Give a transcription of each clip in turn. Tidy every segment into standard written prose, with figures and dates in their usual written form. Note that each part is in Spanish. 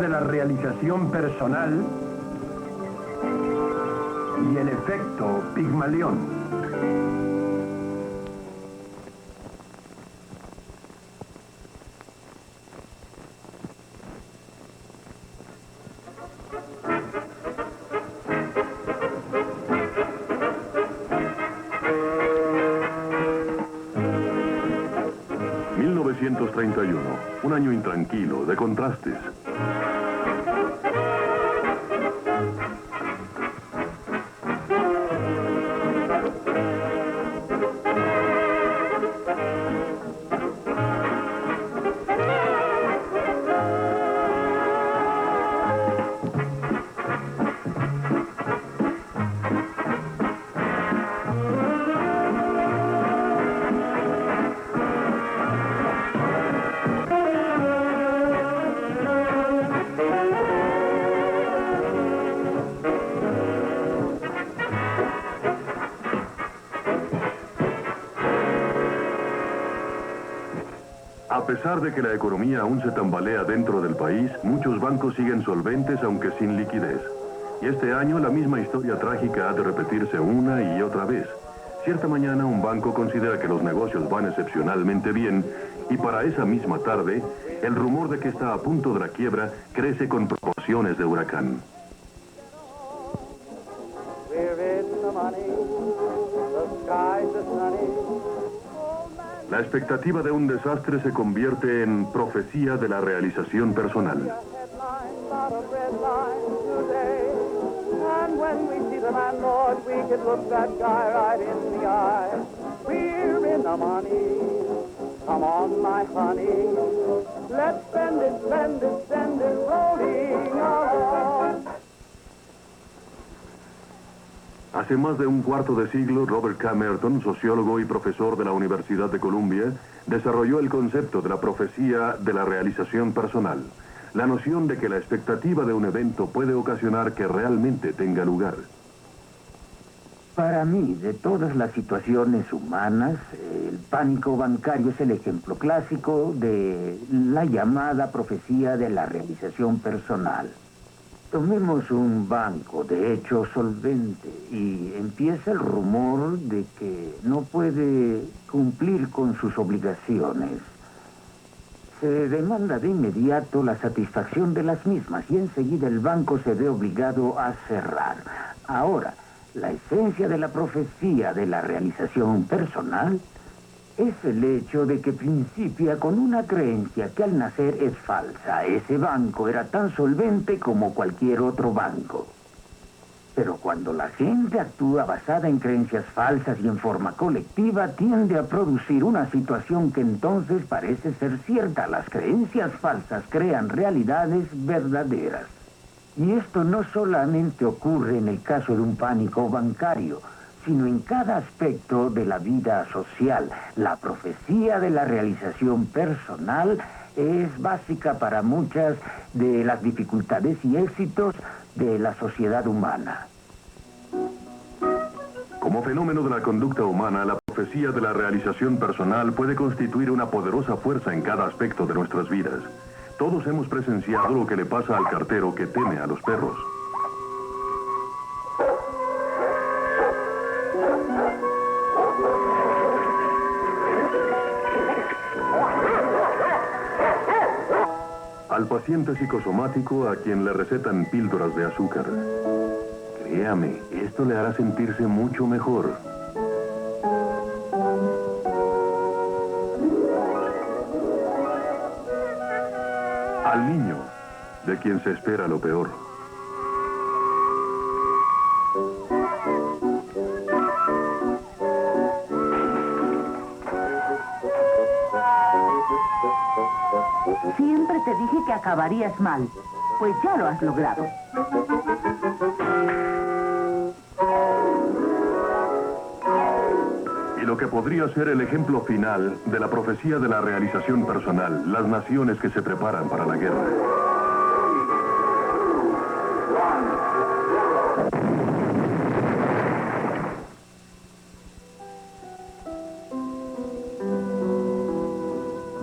de la realización personal y el efecto Pigmalión. Un año intranquilo, de contrastes. A pesar de que la economía aún se tambalea dentro del país, muchos bancos siguen solventes aunque sin liquidez. Y este año la misma historia trágica ha de repetirse una y otra vez. Cierta mañana un banco considera que los negocios van excepcionalmente bien y para esa misma tarde, el rumor de que está a punto de la quiebra crece con proporciones de huracán. La expectativa de un desastre se convierte en profecía de la realización personal. Hace más de un cuarto de siglo, Robert K. Merton, sociólogo y profesor de la Universidad de Columbia, desarrolló el concepto de la profecía de la realización personal, la noción de que la expectativa de un evento puede ocasionar que realmente tenga lugar. Para mí, de todas las situaciones humanas, el pánico bancario es el ejemplo clásico de la llamada profecía de la realización personal. Tomemos un banco, de hecho solvente, y empieza el rumor de que no puede cumplir con sus obligaciones. Se demanda de inmediato la satisfacción de las mismas y enseguida el banco se ve obligado a cerrar. Ahora, la esencia de la profecía de la realización personal es el hecho de que principia con una creencia que al nacer es falsa. Ese banco era tan solvente como cualquier otro banco. Pero cuando la gente actúa basada en creencias falsas y en forma colectiva, tiende a producir una situación que entonces parece ser cierta. Las creencias falsas crean realidades verdaderas. Y esto no solamente ocurre en el caso de un pánico bancario, sino en cada aspecto de la vida social. La profecía de la realización personal es básica para muchas de las dificultades y éxitos de la sociedad humana. Como fenómeno de la conducta humana, la profecía de la realización personal puede constituir una poderosa fuerza en cada aspecto de nuestras vidas. Todos hemos presenciado lo que le pasa al cartero que teme a los perros. Al paciente psicosomático a quien le recetan píldoras de azúcar. Créame, esto le hará sentirse mucho mejor. Al niño, de quien se espera lo peor. Siempre te dije que acabarías mal. Pues ya lo has logrado. Y lo que podría ser el ejemplo final de la profecía de la realización personal, las naciones que se preparan para la guerra.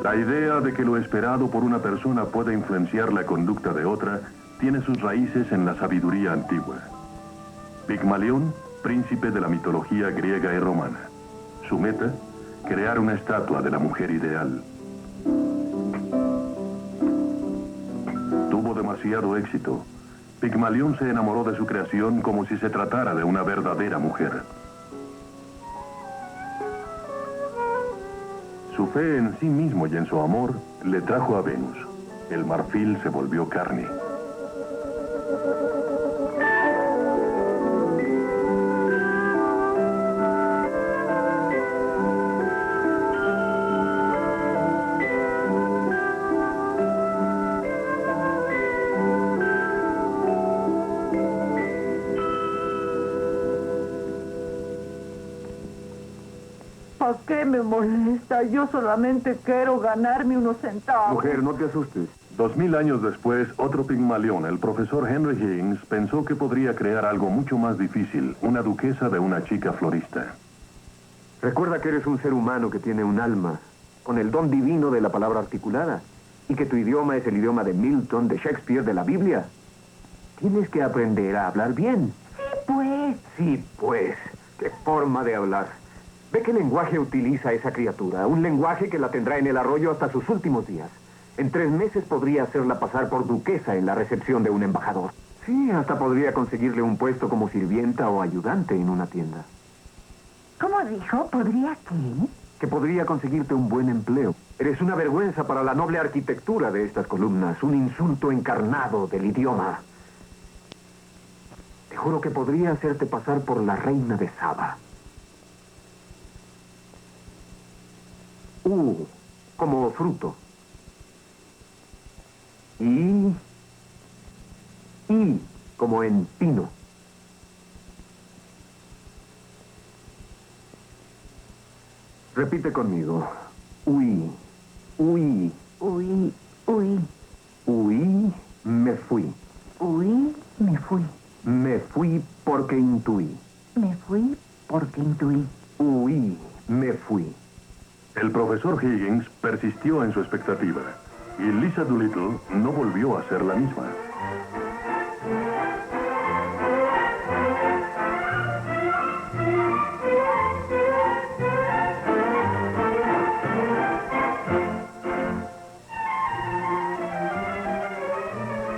La idea de que lo esperado por una persona puede influenciar la conducta de otra tiene sus raíces en la sabiduría antigua. Pigmalión, príncipe de la mitología griega y romana. Su meta, crear una estatua de la mujer ideal. Tuvo demasiado éxito. Pigmalión se enamoró de su creación como si se tratara de una verdadera mujer. Su fe en sí mismo y en su amor le trajo a Venus. El marfil se volvió carne. ¿Para qué me molesta? Yo solamente quiero ganarme unos centavos. Mujer, no te asustes. 2000 años después, otro Pigmalión, el profesor Henry Higgins, pensó que podría crear algo mucho más difícil, una duquesa de una chica florista. Recuerda que eres un ser humano que tiene un alma, con el don divino de la palabra articulada, y que tu idioma es el idioma de Milton, de Shakespeare, de la Biblia. Tienes que aprender a hablar bien. Sí, pues. Qué forma de hablar. Ve qué lenguaje utiliza esa criatura. Un lenguaje que la tendrá en el arroyo hasta sus últimos días. En 3 meses podría hacerla pasar por duquesa en la recepción de un embajador. Sí, hasta podría conseguirle un puesto como sirvienta o ayudante en una tienda. ¿Cómo dijo? ¿Podría qué? Que podría conseguirte un buen empleo. Eres una vergüenza para la noble arquitectura de estas columnas, un insulto encarnado del idioma. Te juro que podría hacerte pasar por la reina de Saba. Como fruto. Y como en pino. Repite conmigo. Huí, huí, Huí, huí, huí, me fui. huí, me fui. Me fui porque intuí. Me fui porque intuí. Huí, me fui. El profesor Higgins persistió en su expectativa, y Lisa Doolittle no volvió a ser la misma.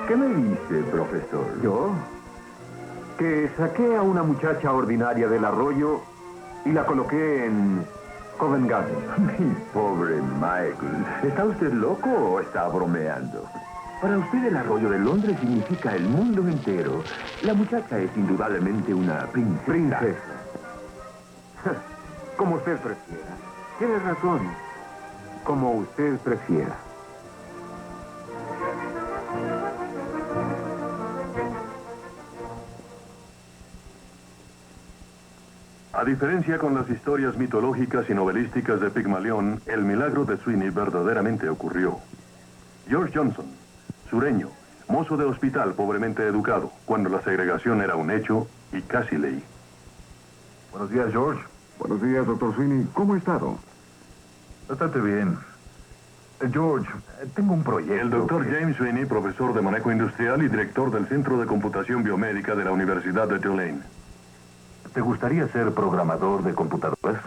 ¿Qué me dice, profesor? ¿Yo? Que saqué a una muchacha ordinaria del arroyo y la coloqué en Covent Garden. Mi pobre Michael. ¿Está usted loco o está bromeando? Para usted el arroyo de Londres significa el mundo entero. La muchacha es indudablemente una princesa. Princesa. Como usted prefiera. Tiene razón. Como usted prefiera. A diferencia con las historias mitológicas y novelísticas de Pigmalión, el milagro de Sweeney verdaderamente ocurrió. George Johnson, sureño, mozo de hospital pobremente educado, cuando la segregación era un hecho y casi ley. Buenos días, George. Buenos días, doctor Sweeney. ¿Cómo ha estado? Bastante bien. George, tengo un proyecto. El doctor James Sweeney, profesor de manejo industrial y director del Centro de Computación Biomédica de la Universidad de Tulane. ¿Te gustaría ser programador de computadoras?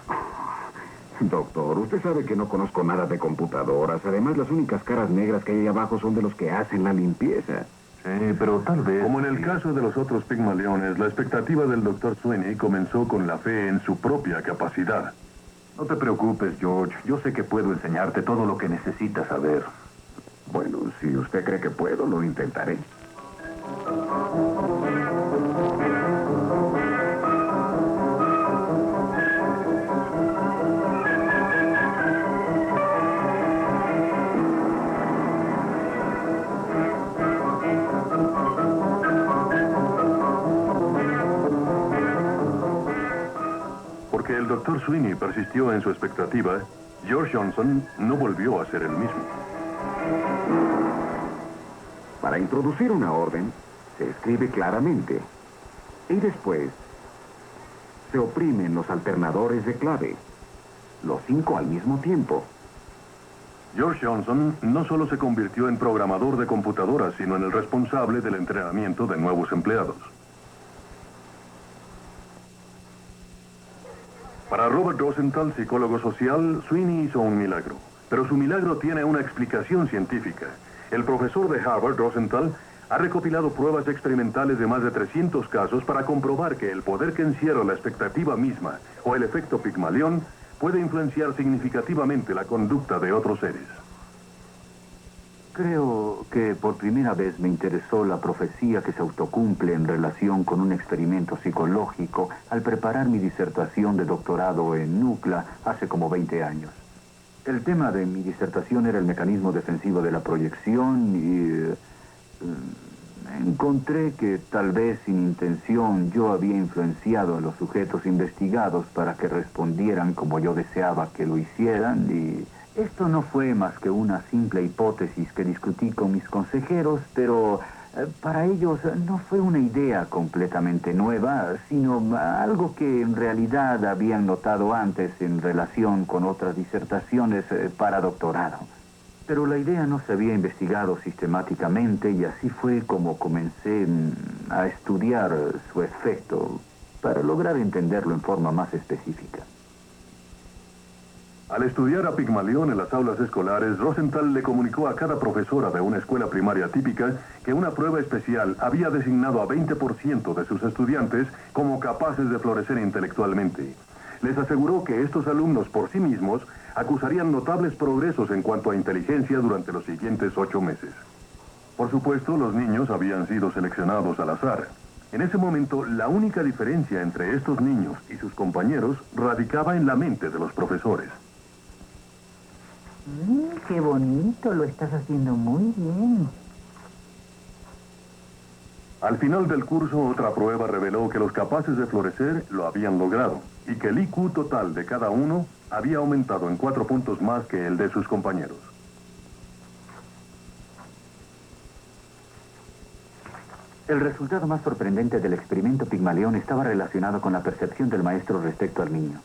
Doctor, usted sabe que no conozco nada de computadoras. Además, las únicas caras negras que hay ahí abajo son de los que hacen la limpieza. Sí, pero tal vez... Como en el caso de los otros Pigmaliones, la expectativa del doctor Sweeney comenzó con la fe en su propia capacidad. No te preocupes, George. Yo sé que puedo enseñarte todo lo que necesitas saber. Bueno, si usted cree que puedo, lo intentaré. Porque el doctor Sweeney persistió en su expectativa, George Johnson no volvió a ser el mismo. Para introducir una orden, se escribe claramente. Y después, se oprimen los alternadores de clave. Los 5 al mismo tiempo. George Johnson no solo se convirtió en programador de computadoras, sino en el responsable del entrenamiento de nuevos empleados. Para Robert Rosenthal, psicólogo social, Sweeney hizo un milagro. Pero su milagro tiene una explicación científica. El profesor de Harvard, Rosenthal, ha recopilado pruebas experimentales de más de 300 casos para comprobar que el poder que encierra la expectativa misma o el efecto Pigmalión puede influenciar significativamente la conducta de otros seres. Creo que por primera vez me interesó la profecía que se autocumple en relación con un experimento psicológico al preparar mi disertación de doctorado en NUCLA hace como 20 años. El tema de mi disertación era el mecanismo defensivo de la proyección y encontré que tal vez sin intención yo había influenciado a los sujetos investigados para que respondieran como yo deseaba que lo hicieran y esto no fue más que una simple hipótesis que discutí con mis consejeros, pero para ellos no fue una idea completamente nueva, sino algo que en realidad habían notado antes en relación con otras disertaciones para doctorado. Pero la idea no se había investigado sistemáticamente y así fue como comencé a estudiar su efecto para lograr entenderlo en forma más específica. Al estudiar a Pigmalión en las aulas escolares, Rosenthal le comunicó a cada profesora de una escuela primaria típica que una prueba especial había designado a 20% de sus estudiantes como capaces de florecer intelectualmente. Les aseguró que estos alumnos por sí mismos acusarían notables progresos en cuanto a inteligencia durante los siguientes 8 meses. Por supuesto, los niños habían sido seleccionados al azar. En ese momento, la única diferencia entre estos niños y sus compañeros radicaba en la mente de los profesores. ¡Qué bonito! Lo estás haciendo muy bien. Al final del curso, otra prueba reveló que los capaces de florecer lo habían logrado y que el IQ total de cada uno había aumentado en 4 puntos más que el de sus compañeros. El resultado más sorprendente del experimento Pigmalión estaba relacionado con la percepción del maestro respecto al niño.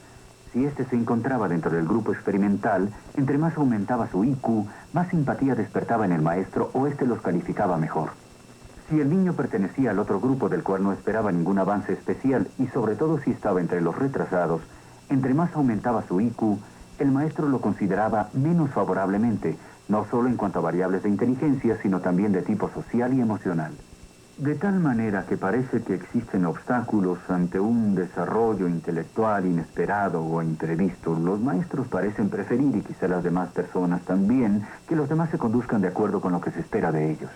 Si éste se encontraba dentro del grupo experimental, entre más aumentaba su IQ, más simpatía despertaba en el maestro o éste los calificaba mejor. Si el niño pertenecía al otro grupo del cual no esperaba ningún avance especial y sobre todo si estaba entre los retrasados, entre más aumentaba su IQ, el maestro lo consideraba menos favorablemente, no solo en cuanto a variables de inteligencia, sino también de tipo social y emocional. De tal manera que parece que existen obstáculos ante un desarrollo intelectual inesperado o imprevisto. Los maestros parecen preferir, y quizá las demás personas también, que los demás se conduzcan de acuerdo con lo que se espera de ellos.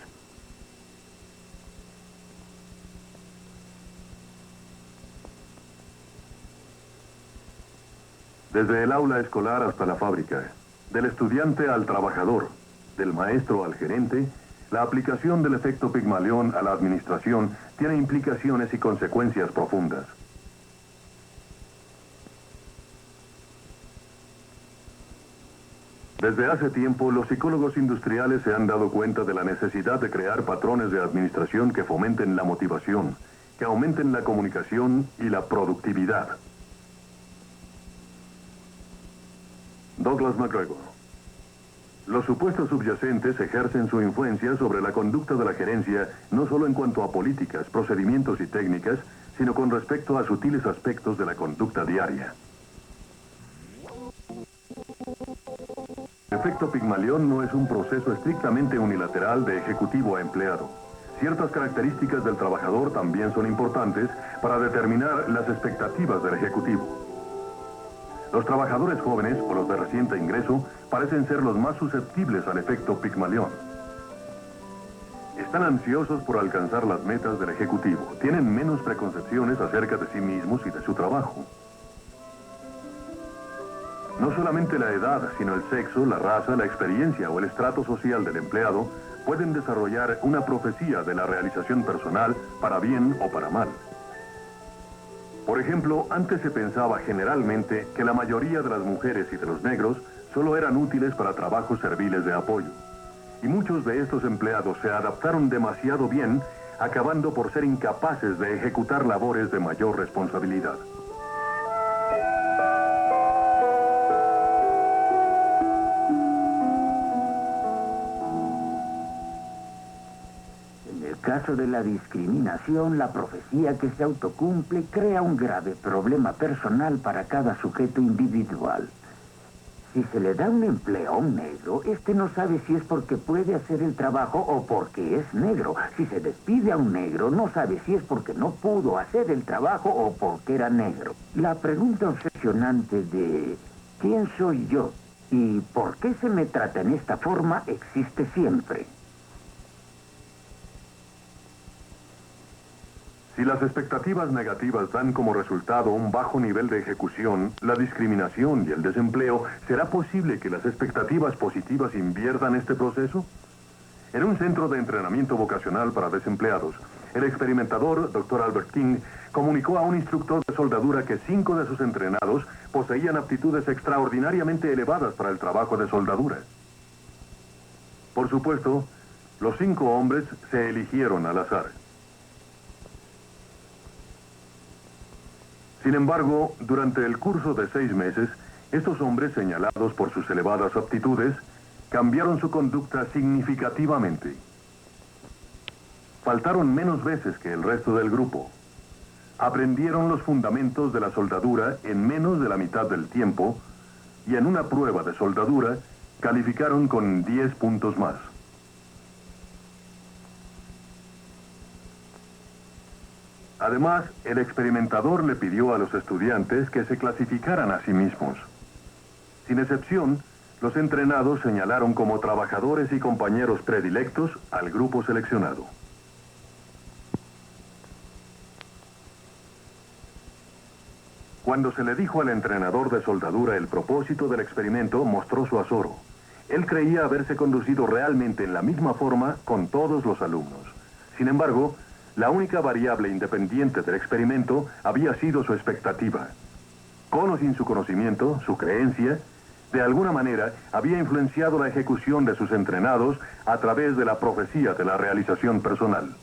Desde el aula escolar hasta la fábrica, del estudiante al trabajador, del maestro al gerente, la aplicación del efecto Pigmalión a la administración tiene implicaciones y consecuencias profundas. Desde hace tiempo, los psicólogos industriales se han dado cuenta de la necesidad de crear patrones de administración que fomenten la motivación, que aumenten la comunicación y la productividad. Douglas McGregor. Los supuestos subyacentes ejercen su influencia sobre la conducta de la gerencia, no solo en cuanto a políticas, procedimientos y técnicas, sino con respecto a sutiles aspectos de la conducta diaria. El efecto Pigmalión no es un proceso estrictamente unilateral de ejecutivo a empleado. Ciertas características del trabajador también son importantes para determinar las expectativas del ejecutivo. Los trabajadores jóvenes o los de reciente ingreso parecen ser los más susceptibles al efecto Pigmalión. Están ansiosos por alcanzar las metas del ejecutivo. Tienen menos preconcepciones acerca de sí mismos y de su trabajo. No solamente la edad, sino el sexo, la raza, la experiencia o el estrato social del empleado pueden desarrollar una profecía de la realización personal para bien o para mal. Por ejemplo, antes se pensaba generalmente que la mayoría de las mujeres y de los negros solo eran útiles para trabajos serviles de apoyo. Y muchos de estos empleados se adaptaron demasiado bien, acabando por ser incapaces de ejecutar labores de mayor responsabilidad. caso de la discriminación, la profecía que se autocumple crea un grave problema personal para cada sujeto individual. Si se le da un empleo a un negro, este no sabe si es porque puede hacer el trabajo o porque es negro. Si se despide a un negro, no sabe si es porque no pudo hacer el trabajo o porque era negro. La pregunta obsesionante de ¿quién soy yo? ¿Y por qué se me trata en esta forma? Existe siempre. Si las expectativas negativas dan como resultado un bajo nivel de ejecución, la discriminación y el desempleo, ¿será posible que las expectativas positivas inviertan este proceso? En un centro de entrenamiento vocacional para desempleados, el experimentador, Dr. Albert King, comunicó a un instructor de soldadura que 5 de sus entrenados poseían aptitudes extraordinariamente elevadas para el trabajo de soldadura. Por supuesto, los 5 hombres se eligieron al azar. Sin embargo, durante el curso de 6 meses, estos hombres, señalados por sus elevadas aptitudes, cambiaron su conducta significativamente. Faltaron menos veces que el resto del grupo. Aprendieron los fundamentos de la soldadura en menos de la mitad del tiempo y en una prueba de soldadura calificaron con 10 puntos más. Además, el experimentador le pidió a los estudiantes que se clasificaran a sí mismos. Sin excepción, los entrenados señalaron como trabajadores y compañeros predilectos al grupo seleccionado. Cuando se le dijo al entrenador de soldadura el propósito del experimento, mostró su azoro. Él creía haberse conducido realmente en la misma forma con todos los alumnos. Sin embargo, la única variable independiente del experimento había sido su expectativa. Con o sin su conocimiento, su creencia, de alguna manera había influenciado la ejecución de sus entrenados a través de la profecía de la realización personal.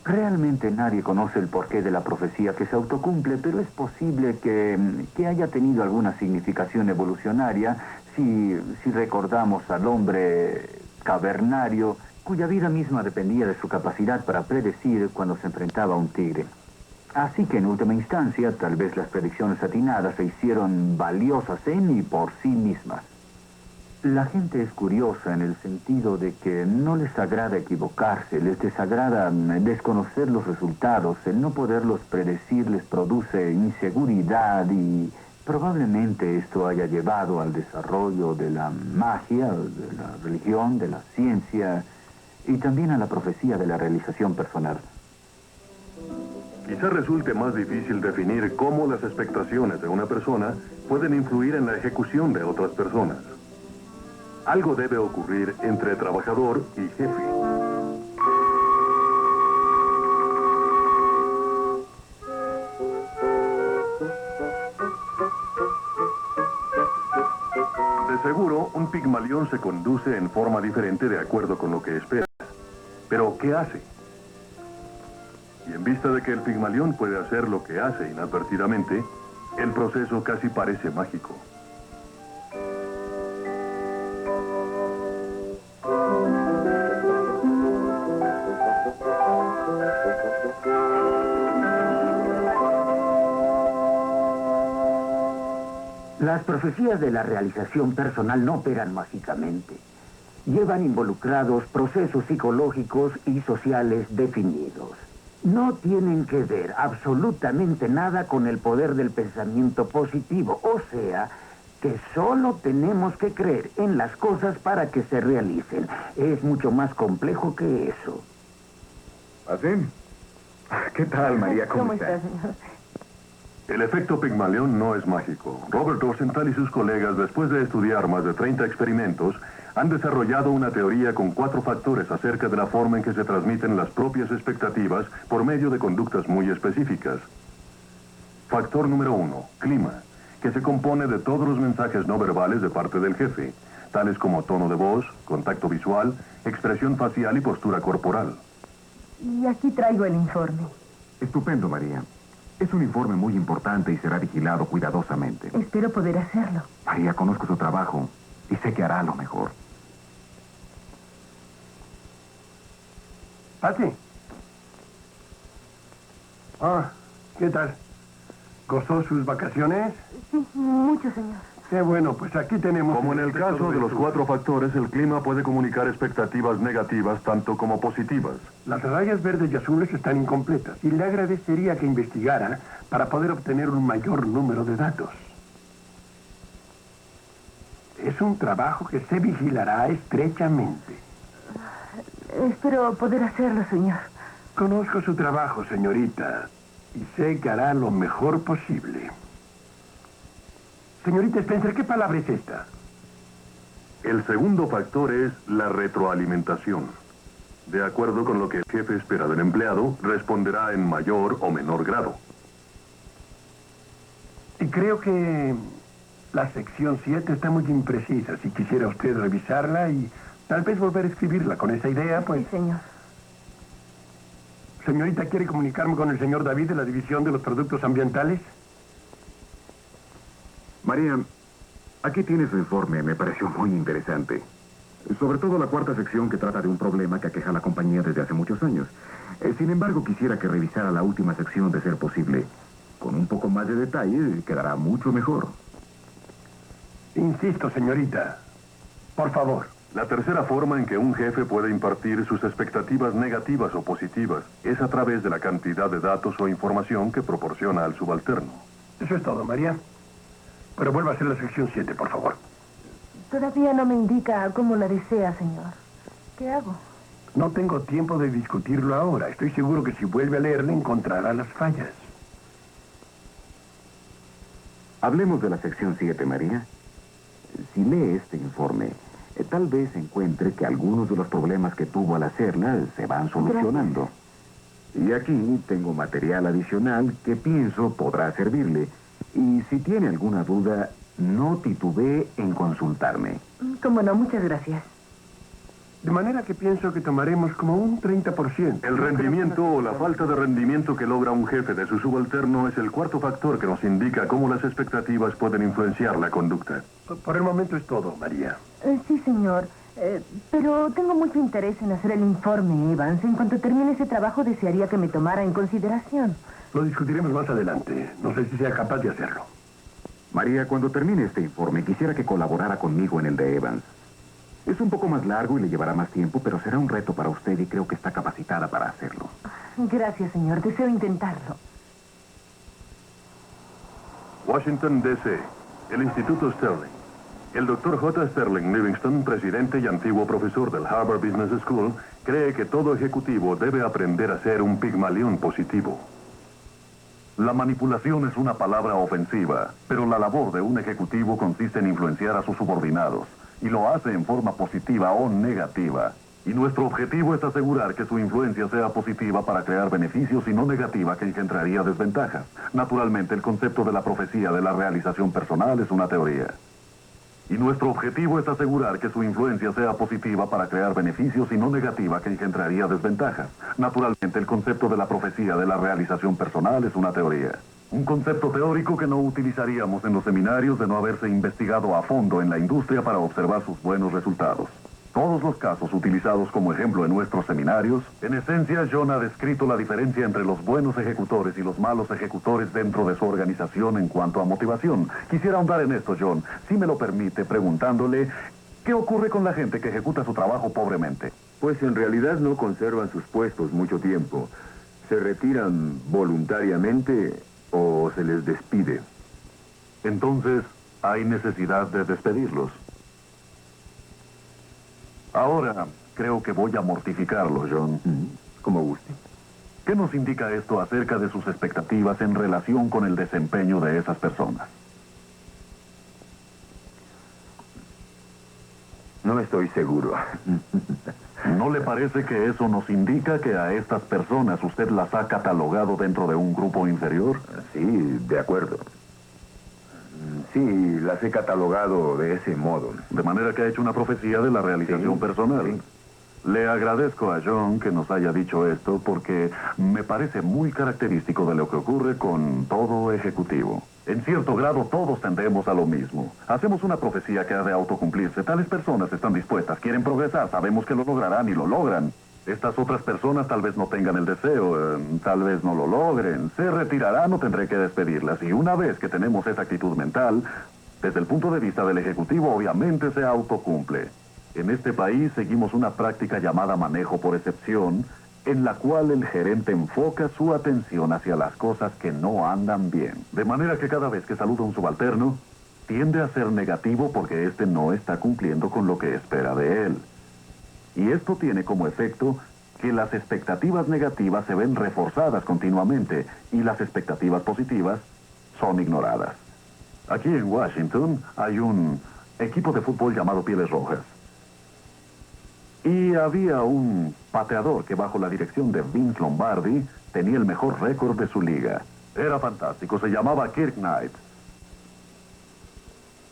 Realmente nadie conoce el porqué de la profecía que se autocumple, pero es posible que haya tenido alguna significación evolucionaria si recordamos al hombre cavernario, cuya vida misma dependía de su capacidad para predecir cuando se enfrentaba a un tigre. Así que en última instancia, tal vez las predicciones atinadas se hicieron valiosas en y por sí mismas. La gente es curiosa en el sentido de que no les agrada equivocarse, les desagrada desconocer los resultados, el no poderlos predecir les produce inseguridad y probablemente esto haya llevado al desarrollo de la magia, de la religión, de la ciencia y también a la profecía de la realización personal. Quizá resulte más difícil definir cómo las expectaciones de una persona pueden influir en la ejecución de otras personas. Algo debe ocurrir entre trabajador y jefe. De seguro, un pigmalión se conduce en forma diferente de acuerdo con lo que espera. Pero, ¿qué hace? Y en vista de que el pigmalión puede hacer lo que hace inadvertidamente, el proceso casi parece mágico. Las profecías de la realización personal no operan mágicamente. Llevan involucrados procesos psicológicos y sociales definidos. No tienen que ver absolutamente nada con el poder del pensamiento positivo, o sea, que solo tenemos que creer en las cosas para que se realicen. Es mucho más complejo que eso. ¿Así? ¿Qué tal, María? ¿Cómo estás, señor? El efecto Pigmalión no es mágico. Robert Rosenthal y sus colegas, después de estudiar más de 30 experimentos, han desarrollado una teoría con 4 factores acerca de la forma en que se transmiten las propias expectativas por medio de conductas muy específicas. Factor número 1, clima, que se compone de todos los mensajes no verbales de parte del jefe, tales como tono de voz, contacto visual, expresión facial y postura corporal. Y aquí traigo el informe. Estupendo, María. Es un informe muy importante y será vigilado cuidadosamente. Espero poder hacerlo. María, conozco su trabajo y sé que hará lo mejor. Pase. Ah, ¿qué tal? ¿Gozó sus vacaciones? Sí, mucho, señor. Qué bueno, pues aquí tenemos... Como en el caso de los 4 factores, el clima puede comunicar expectativas negativas tanto como positivas. Las rayas verdes y azules están incompletas y le agradecería que investigara para poder obtener un mayor número de datos. Es un trabajo que se vigilará estrechamente. Espero poder hacerlo, señor. Conozco su trabajo, señorita, y sé que hará lo mejor posible. Señorita Spencer, ¿qué palabra es esta? El segundo factor es la retroalimentación. De acuerdo con lo que el jefe espera del empleado, responderá en mayor o menor grado. Y creo que la sección 7 está muy imprecisa. Si quisiera usted revisarla y tal vez volver a escribirla con esa idea, pues... Sí, señor. Señorita, ¿quiere comunicarme con el señor David de la División de los Productos Ambientales? María, aquí tiene su informe, me pareció muy interesante. Sobre todo la 4ª sección que trata de un problema que aqueja a la compañía desde hace muchos años. Sin embargo, quisiera que revisara la última sección de ser posible. Con un poco más de detalle, quedará mucho mejor. Insisto, señorita. Por favor. La tercera forma en que un jefe puede impartir sus expectativas negativas o positivas es a través de la cantidad de datos o información que proporciona al subalterno. Eso es todo, María. Pero vuelva a hacer la sección 7, por favor. Todavía no me indica cómo la desea, señor. ¿Qué hago? No tengo tiempo de discutirlo ahora. Estoy seguro que si vuelve a leerla encontrará las fallas. Hablemos de la sección 7, María. Si lee este informe, tal vez encuentre que algunos de los problemas que tuvo al hacerla se van solucionando. Y aquí tengo material adicional que pienso podrá servirle. Y si tiene alguna duda, no titubee en consultarme. Cómo no, muchas gracias. De manera que pienso que tomaremos como un 30%. El rendimiento o la falta de rendimiento que logra un jefe de su subalterno es el 4º factor que nos indica cómo las expectativas pueden influenciar la conducta. Por el momento es todo, María. Sí, señor. Pero tengo mucho interés en hacer el informe, Evans. En cuanto termine ese trabajo, desearía que me tomara en consideración. Lo discutiremos más adelante. No sé si sea capaz de hacerlo. María, cuando termine este informe, quisiera que colaborara conmigo en el de Evans. Es un poco más largo y le llevará más tiempo, pero será un reto para usted y creo que está capacitada para hacerlo. Gracias, señor. Deseo intentarlo. Washington, D.C., el Instituto Sterling. El Dr. J. Sterling Livingston, presidente y antiguo profesor del Harvard Business School, cree que todo ejecutivo debe aprender a ser un pigmalión positivo. La manipulación es una palabra ofensiva, pero la labor de un ejecutivo consiste en influenciar a sus subordinados, y lo hace en forma positiva o negativa. Y nuestro objetivo es asegurar que su influencia sea positiva para crear beneficios y no negativa que engendraría desventajas. Naturalmente, el concepto de la profecía de la realización personal es una teoría. Y nuestro objetivo es asegurar que su influencia sea positiva para crear beneficios y no negativa que engendraría desventajas. Naturalmente, el concepto de la profecía de la realización personal es una teoría. Un concepto teórico que no utilizaríamos en los seminarios de no haberse investigado a fondo en la industria para observar sus buenos resultados. Todos los casos utilizados como ejemplo en nuestros seminarios, en esencia, John ha descrito la diferencia entre los buenos ejecutores y los malos ejecutores dentro de su organización en cuanto a motivación. Quisiera ahondar en esto, John, si me lo permite, preguntándole, ¿qué ocurre con la gente que ejecuta su trabajo pobremente? Pues en realidad no conservan sus puestos mucho tiempo. Se retiran voluntariamente o se les despide. Entonces, hay necesidad de despedirlos. Ahora, creo que voy a mortificarlo, John. Como guste. ¿Qué nos indica esto acerca de sus expectativas en relación con el desempeño de esas personas? No estoy seguro. ¿No le parece que eso nos indica que a estas personas usted las ha catalogado dentro de un grupo inferior? Sí, de acuerdo. Sí, las he catalogado de ese modo. De manera que ha hecho una profecía de la realización personal. Sí. Le agradezco a John que nos haya dicho esto porque me parece muy característico de lo que ocurre con todo ejecutivo. En cierto grado todos tendemos a lo mismo. Hacemos una profecía que ha de autocumplirse. Tales personas están dispuestas, quieren progresar, sabemos que lo lograrán y lo logran. Estas otras personas tal vez no tengan el deseo, tal vez no lo logren, se retirarán o tendré que despedirlas. Y una vez que tenemos esa actitud mental, desde el punto de vista del Ejecutivo, obviamente se autocumple. En este país seguimos una práctica llamada manejo por excepción, en la cual el gerente enfoca su atención hacia las cosas que no andan bien. De manera que cada vez que saluda a un subalterno, tiende a ser negativo porque éste no está cumpliendo con lo que espera de él. Y esto tiene como efecto que las expectativas negativas se ven reforzadas continuamente y las expectativas positivas son ignoradas. Aquí en Washington hay un equipo de fútbol llamado Pieles Rojas. Y había un pateador que bajo la dirección de Vince Lombardi tenía el mejor récord de su liga. Era fantástico, se llamaba Kirk Knight.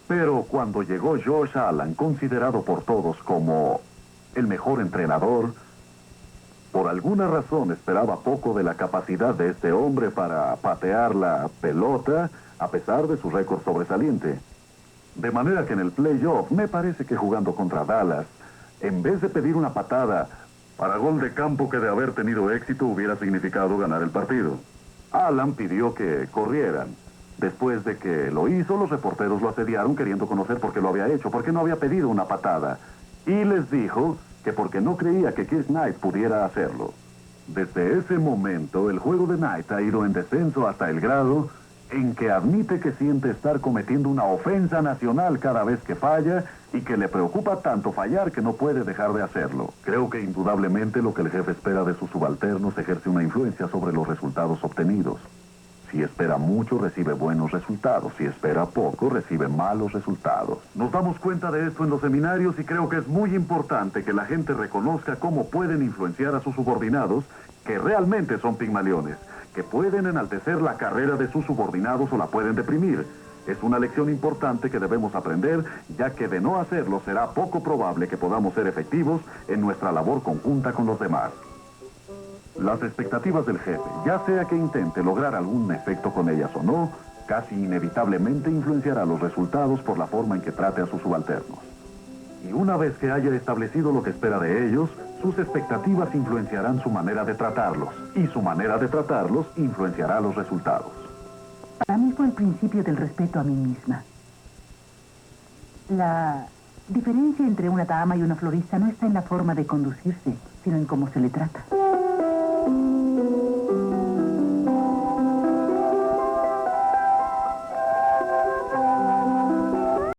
Pero cuando llegó George Allen, considerado por todos como el mejor entrenador, por alguna razón esperaba poco de la capacidad de este hombre para patear la pelota, a pesar de su récord sobresaliente. De manera que en el playoff, me parece que jugando contra Dallas, en vez de pedir una patada para gol de campo que de haber tenido éxito hubiera significado ganar el partido, Allen pidió que corrieran. Después de que lo hizo, los reporteros lo asediaron queriendo conocer por qué lo había hecho, por qué no había pedido una patada. Y les dijo que porque no creía que Kirk Knight pudiera hacerlo. Desde ese momento, el juego de Knight ha ido en descenso hasta el grado en que admite que siente estar cometiendo una ofensa nacional cada vez que falla y que le preocupa tanto fallar que no puede dejar de hacerlo. Creo que indudablemente lo que el jefe espera de sus subalternos ejerce una influencia sobre los resultados obtenidos. Si espera mucho, recibe buenos resultados. Si espera poco, recibe malos resultados. Nos damos cuenta de esto en los seminarios y creo que es muy importante que la gente reconozca cómo pueden influenciar a sus subordinados, que realmente son pigmaliones, que pueden enaltecer la carrera de sus subordinados o la pueden deprimir. Es una lección importante que debemos aprender, ya que de no hacerlo será poco probable que podamos ser efectivos en nuestra labor conjunta con los demás. Las expectativas del jefe, ya sea que intente lograr algún efecto con ellas o no, casi inevitablemente influenciará los resultados por la forma en que trate a sus subalternos. Y una vez que haya establecido lo que espera de ellos, sus expectativas influenciarán su manera de tratarlos, y su manera de tratarlos influenciará los resultados. Para mí fue el principio del respeto a mí misma. La diferencia entre una dama y una florista no está en la forma de conducirse, sino en cómo se le trata.